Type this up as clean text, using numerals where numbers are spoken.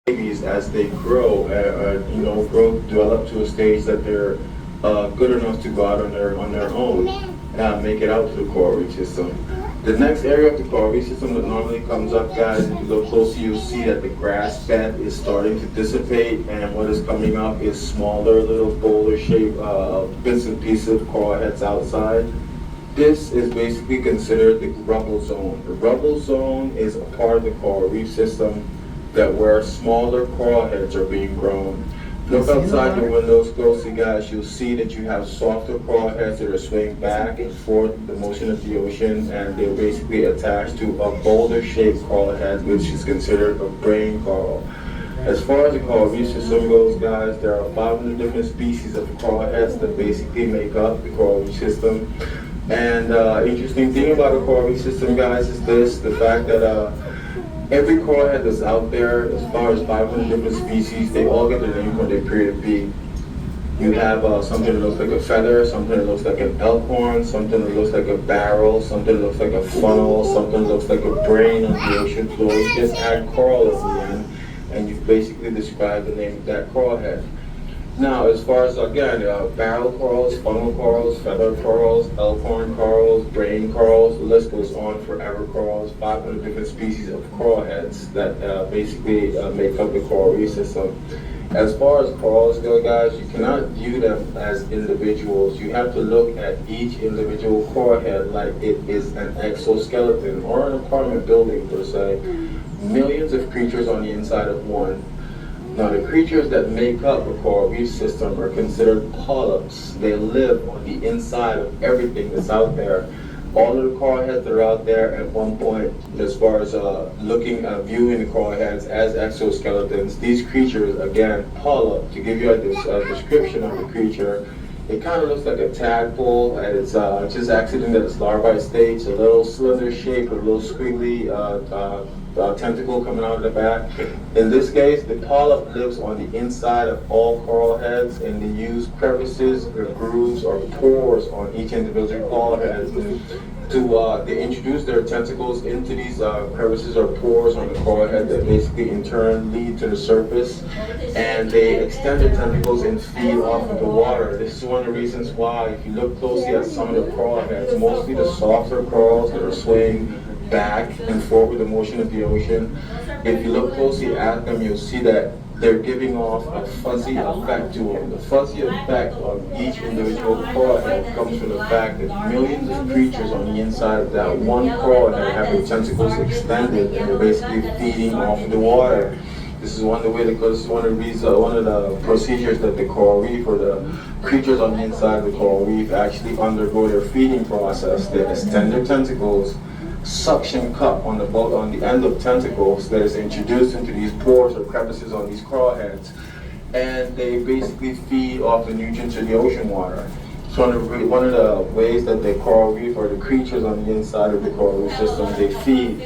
babies as they grow, develop to a stage that they're good enough to go out on their own, make it out to the coral reef system. The next area of the coral reef system that normally comes up, guys, if you look closely, you'll see that the grass bed is starting to dissipate, and what is coming up is smaller little boulder-shaped bits and pieces of coral heads outside. This is basically considered the rubble zone. The rubble zone is a part of the coral reef system that where smaller coral heads are being grown. Look outside the windows closely, guys. You'll see that you have softer coral heads that are swaying back and forth with the motion of the ocean, and they're basically attached to a boulder-shaped coral head, which is considered a brain coral. As far as the coral reef system goes, guys, there are 500 different species of coral heads that basically make up the coral reef system. And interesting thing about the coral reef system, guys, is the fact that every coral head that's out there, as far as 500 different species, they all get their name from their period B. You have something that looks like a feather, something that looks like an elkhorn, something that looks like a barrel, something that looks like a funnel, something that looks like a brain on the ocean floor. You just add coral at the end, and you basically describe the name of that coral head. Now, as far as, again, barrel corals, funnel corals, feather corals, elkhorn corals, brain corals, the list goes on forever. Corals, 500 different species of coral heads that basically make up the coral reef system. As far as corals go, guys, you cannot view them as individuals. You have to look at each individual coral head like it is an exoskeleton or an apartment building, per se. Millions of creatures on the inside of one. Now, the creatures that make up a coral reef system are considered polyps. They live on the inside of everything that's out there. All of the coral heads that are out there at one point, as far as viewing the coral heads as exoskeletons, these creatures, again, polyp, to give you a description of the creature, it kind of looks like a tadpole, and it's just exiting at its larvae stage, a little cylinder shape, a little squiggly tentacle coming out of the back. In this case, the polyp lives on the inside of all coral heads, and they use crevices or grooves or pores on each individual coral head they introduce their tentacles into these crevices or pores on the coral head that basically in turn lead to the surface, and they extend their tentacles and feed off of the water. This is one of the reasons why, if you look closely at some of the coral heads, mostly the softer corals that are swaying back and forth with the motion of the ocean, if you look closely at them, you'll see that they're giving off a fuzzy effect to them. The fuzzy effect of each individual coral head comes from the fact that millions of creatures on the inside of that one coral head have their tentacles extended, and they're basically feeding off of the water. This is one of the procedures that the coral reef or the creatures on the inside of the coral reef actually undergo their feeding process. They extend their tentacles, suction cup on the end of tentacles that is introduced into these pores or crevices on these coral heads, and they basically feed off the nutrients of the ocean water. So one of the ways that the coral reef or the creatures on the inside of the coral reef system, they feed